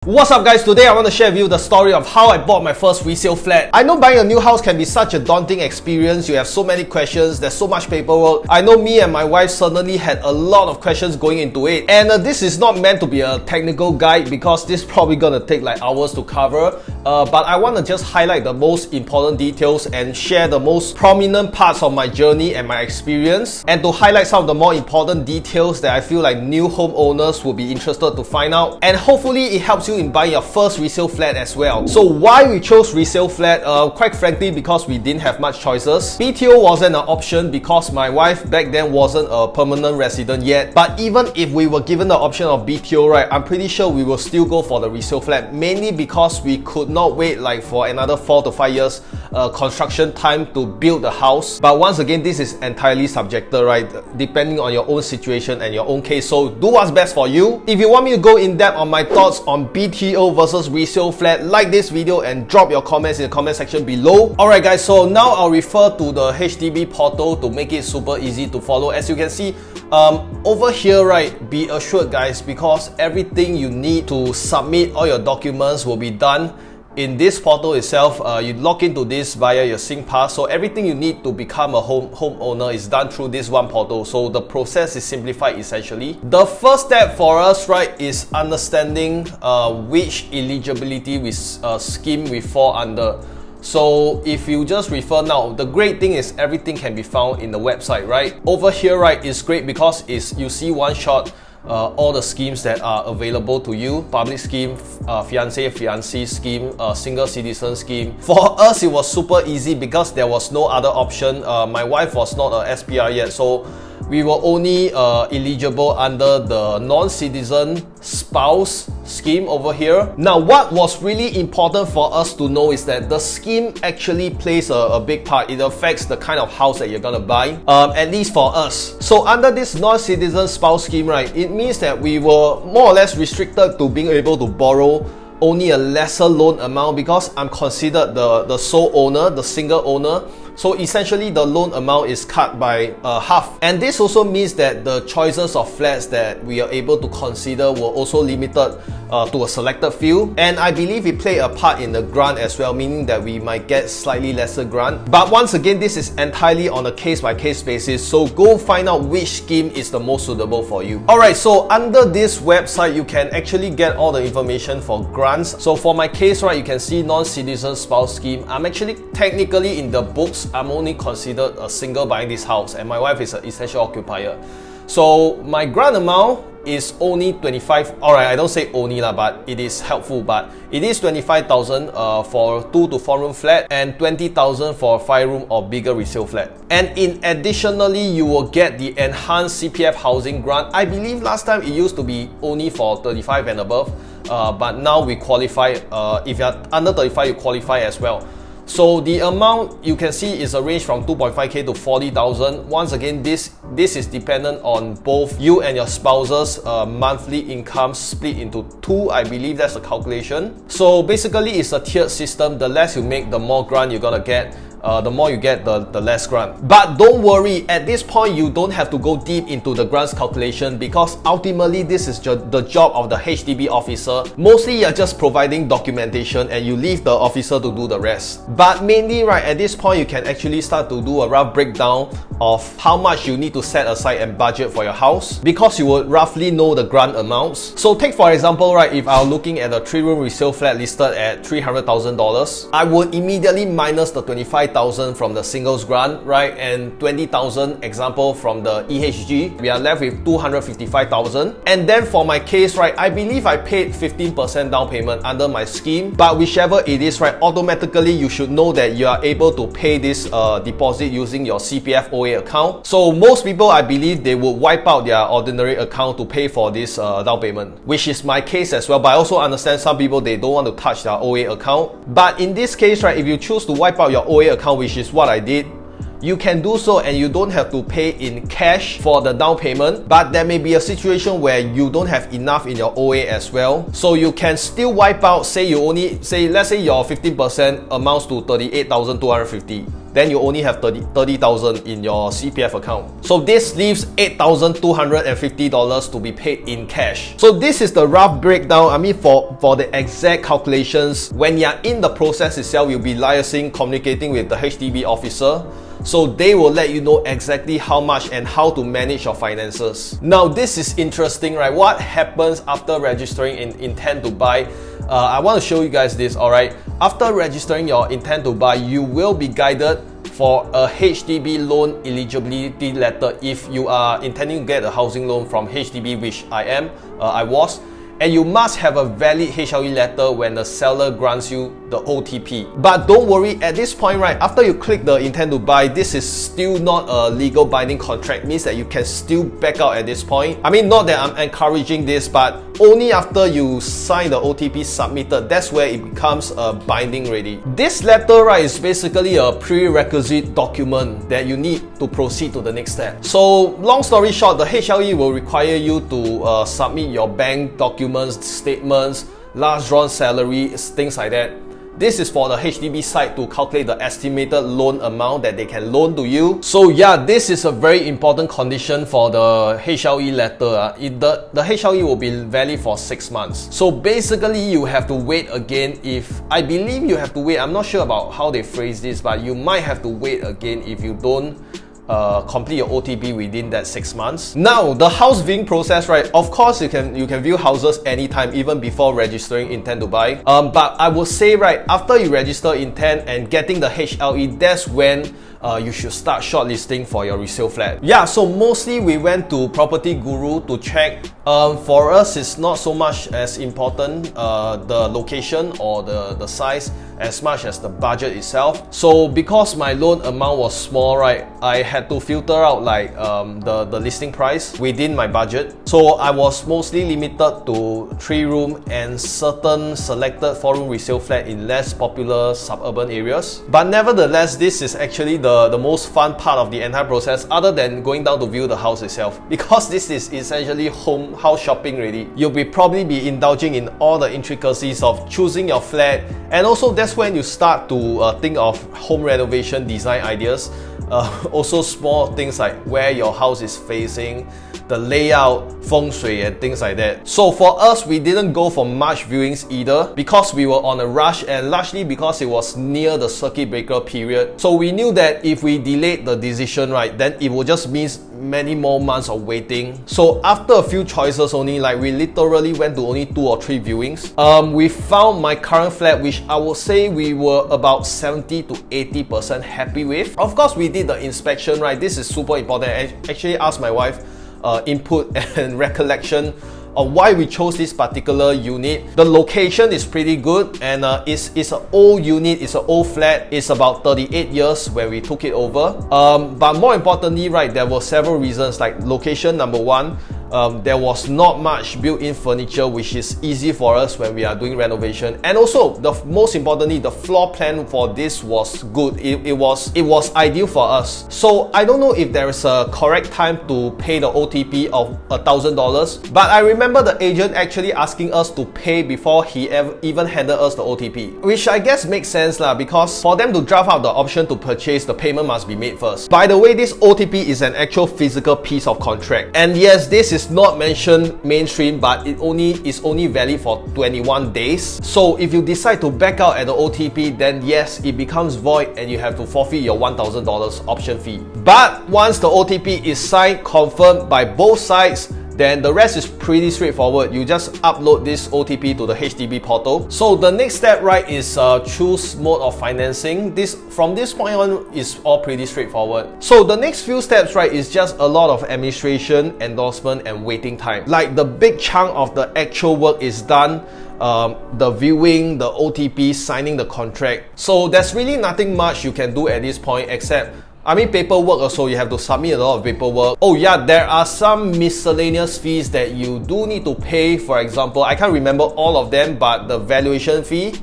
What's up guys, today I want to share with you the story of how I bought my first resale flat. I know buying a new house can be such a daunting experience. You have so many questions, there's so much paperwork. I know me and my wife certainly had a lot of questions going into it, and this is not meant to be a technical guide because this is probably gonna take like hours to cover, but I want to just highlight the most important details and share the most prominent parts of my journey and my experience, and to highlight some of the more important details that I feel like new homeowners will be interested to find out, and hopefully it helps you in buying your first resale flat as well. So why we chose resale flat? Quite frankly, because we didn't have much choices. BTO wasn't an option because my wife back then wasn't a permanent resident yet. But even if we were given the option of BTO, right, I'm pretty sure we will still go for the resale flat, mainly because we could not wait like for another 4 to 5 years construction time to build the house. But once again, this is entirely subjective, right, depending on your own situation and your own case. So do what's best for you. If you want me to go in depth on my thoughts on BTO versus resale flat, like this video and drop your comments in the comment section below. Alright guys, so now I'll refer to the HDB portal to make it super easy to follow. As you can see over here, right, be assured guys, because everything you need to submit all your documents will be done in this portal itself. You log into this via your SingPass, so everything you need to become a homeowner is done through this one portal. So the process is simplified essentially. The first step for us, right, is understanding which eligibility scheme we fall under. So if you just refer now, the great thing is everything can be found in the website, right? Over here, right, is great because you see one shot all the schemes that are available to you. Public scheme, fiancé scheme, single citizen scheme. For us, it was super easy because there was no other option. My wife was not a SPR yet, so we were only eligible under the non-citizen spouse scheme over here. Now, what was really important for us to know is that the scheme actually plays a big part. It affects the kind of house that you're gonna buy, at least for us. So under this non-citizen spouse scheme, right, it means that we were more or less restricted to being able to borrow only a lesser loan amount because I'm considered the sole owner, the single owner. So essentially the loan amount is cut by half. And this also means that the choices of flats that we are able to consider were also limited to a selected few. And I believe it played a part in the grant as well, meaning that we might get slightly lesser grant. But once again, this is entirely on a case-by-case basis, so go find out which scheme is the most suitable for you. Alright, so under this website, you can actually get all the information for grants. So for my case, right, you can see non-citizen spouse scheme. I'm actually technically in the books, I'm only considered a single buying this house, and my wife is an essential occupier. So my grant amount is only 25. Alright, I don't say only lah, but it is helpful. But it is 25,000 for 2 to 4 room flat and 20,000 for a 5 room or bigger resale flat. And additionally, you will get the enhanced CPF housing grant. I believe last time it used to be only for 35 and above, but now we qualify. If you're under 35, you qualify as well. So the amount you can see is a range from 2.5k to 40,000. Once again, this is dependent on both you and your spouse's monthly income split into 2. I believe that's the calculation. So basically, it's a tiered system. The less you make, the more grant you're gonna get. The more you get, the less grant. But don't worry, at this point you don't have to go deep into the grants calculation because ultimately this is the job of the HDB officer. Mostly you're just providing documentation and you leave the officer to do the rest. But mainly, right, at this point you can actually start to do a rough breakdown of how much you need to set aside and budget for your house because you would roughly know the grant amounts. So take for example, right, if I were looking at a 3-room resale flat listed at $300,000, I would immediately minus the 25,000 from the singles grant, right, and 20,000 example from the EHG. We are left with 255,000. And then for my case, right, I believe I paid 15% down payment under my scheme, but whichever it is, right, automatically you should know that you are able to pay this deposit using your CPF OA account. So most people, I believe, they would wipe out their ordinary account to pay for this down payment, which is my case as well. But I also understand some people, they don't want to touch their OA account. But in this case, right, if you choose to wipe out your OA account, which is what I did, you can do so and you don't have to pay in cash for the down payment, but there may be a situation where you don't have enough in your OA as well. So you can still wipe out, let's say your 15% amounts to 38,250. Then you only have 30,000 in your CPF account. So this leaves $8,250 to be paid in cash. So this is the rough breakdown. I mean, for the exact calculations, when you're in the process itself, you'll be liaising, communicating with the HDB officer. So they will let you know exactly how much and how to manage your finances. Now this is interesting, right? What happens after registering in intent to buy? I want to show you guys this, alright? After registering your intent to buy, you will be guided for a HDB loan eligibility letter if you are intending to get a housing loan from HDB, which I was. And you must have a valid HLE letter when the seller grants you the OTP. But don't worry, at this point, right, after you click the intent to buy, this is still not a legal binding contract, means that you can still back out at this point. I mean, not that I'm encouraging this, but only after you sign the OTP submitted, that's where it becomes binding ready. This letter, right, is basically a prerequisite document that you need to proceed to the next step. So long story short, the HLE will require you to submit your bank documents, statements, last drawn salary, things like that. This is for the HDB side to calculate the estimated loan amount that they can loan to you. So yeah, this is a very important condition for the HLE letter. The HLE will be valid for 6 months. So basically, you have to wait again I believe you have to wait. I'm not sure about how they phrase this, but you might have to wait again if you don't complete your OTP within that 6 months. Now, the house viewing process, right? Of course, you can view houses anytime, even before registering intent to buy. But I would say, right, after you register intent and getting the HLE, that's when you should start shortlisting for your resale flat. Yeah, so mostly we went to Property Guru to check. For us, it's not so much as important the location or the size as much as the budget itself. So because my loan amount was small, right, I had to filter out like the listing price within my budget. So I was mostly limited to 3-room and certain selected 4-room resale flat in less popular suburban areas. But nevertheless, this is actually the most fun part of the entire process, other than going down to view the house itself, because this is essentially house shopping really. You'll probably be indulging in all the intricacies of choosing your flat, and also that's when you start to think of home renovation design ideas. Also small things like where your house is facing, the layout, feng shui, and things like that. So for us, we didn't go for much viewings either because we were on a rush, and largely because it was near the circuit breaker period. So we knew that if we delayed the decision, right, then it would just mean many more months of waiting. So after a few choices only, like we literally went to only 2 or 3 viewings, we found my current flat, which I would say we were about 70 to 80% happy with. Of course, we did the inspection, right? This is super important. I actually asked my wife input and recollection of why we chose this particular unit. The location is pretty good, and it's an old unit, it's an old flat. It's about 38 years when we took it over. But more importantly, right, there were several reasons, like location, number one. There was not much built-in furniture, which is easy for us when we are doing renovation. And also, most importantly, the floor plan for this was good. It was ideal for us. So I don't know if there is a correct time to pay the OTP of $1,000, but I remember the agent actually asking us to pay before he even handed us the OTP, which I guess makes sense lah, because for them to draft out the option to purchase, the payment must be made first. By the way, this OTP is an actual physical piece of contract, and yes, this is not mentioned mainstream, but it is only valid for 21 days. So if you decide to back out at the OTP, then yes, it becomes void and you have to forfeit your $1,000 option fee. But once the OTP is signed, confirmed by both sides, then the rest is pretty straightforward. You just upload this OTP to the HDB portal. So the next step, right, is choose mode of financing. From this point on is all pretty straightforward. So the next few steps, right, is just a lot of administration, endorsement, and waiting time. Like the big chunk of the actual work is done. The viewing, the OTP, signing the contract. So there's really nothing much you can do at this point except paperwork also. You have to submit a lot of paperwork. Oh yeah, there are some miscellaneous fees that you do need to pay. For example, I can't remember all of them, but the valuation fee,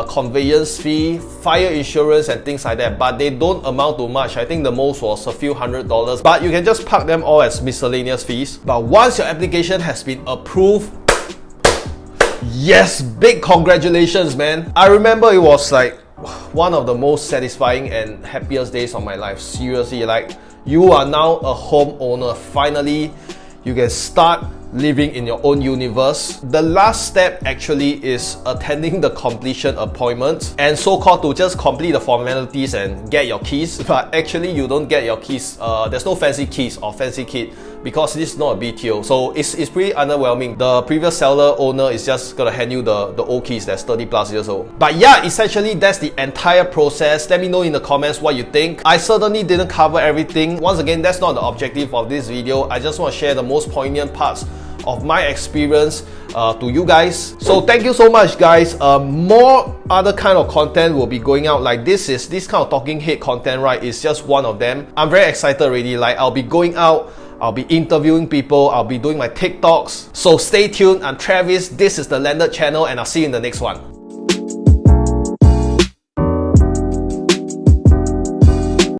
conveyance fee, fire insurance and things like that, but they don't amount to much. I think the most was a few $100s, but you can just park them all as miscellaneous fees. But once your application has been approved, yes, big congratulations, man. I remember it was like one of the most satisfying and happiest days of my life. Seriously, like, you are now a homeowner. Finally, you can start living in your own universe. The last step actually is attending the completion appointment and so-called to just complete the formalities and get your keys. But actually you don't get your keys. There's no fancy keys or fancy kit because this is not a BTO. So it's pretty underwhelming. The previous seller owner is just gonna hand you the old keys that's 30 plus years old. But yeah, essentially that's the entire process. Let me know in the comments what you think. I certainly didn't cover everything. Once again, that's not the objective of this video. I just want to share the most poignant parts of my experience to you guys. So thank you so much, guys. More other kind of content will be going out. Like this kind of talking head content, right, is just one of them. I'm very excited already. Like, I'll be going out, I'll be interviewing people, I'll be doing my TikToks. So stay tuned. I'm Travis, this is the Landed channel, and I'll see you in the next one.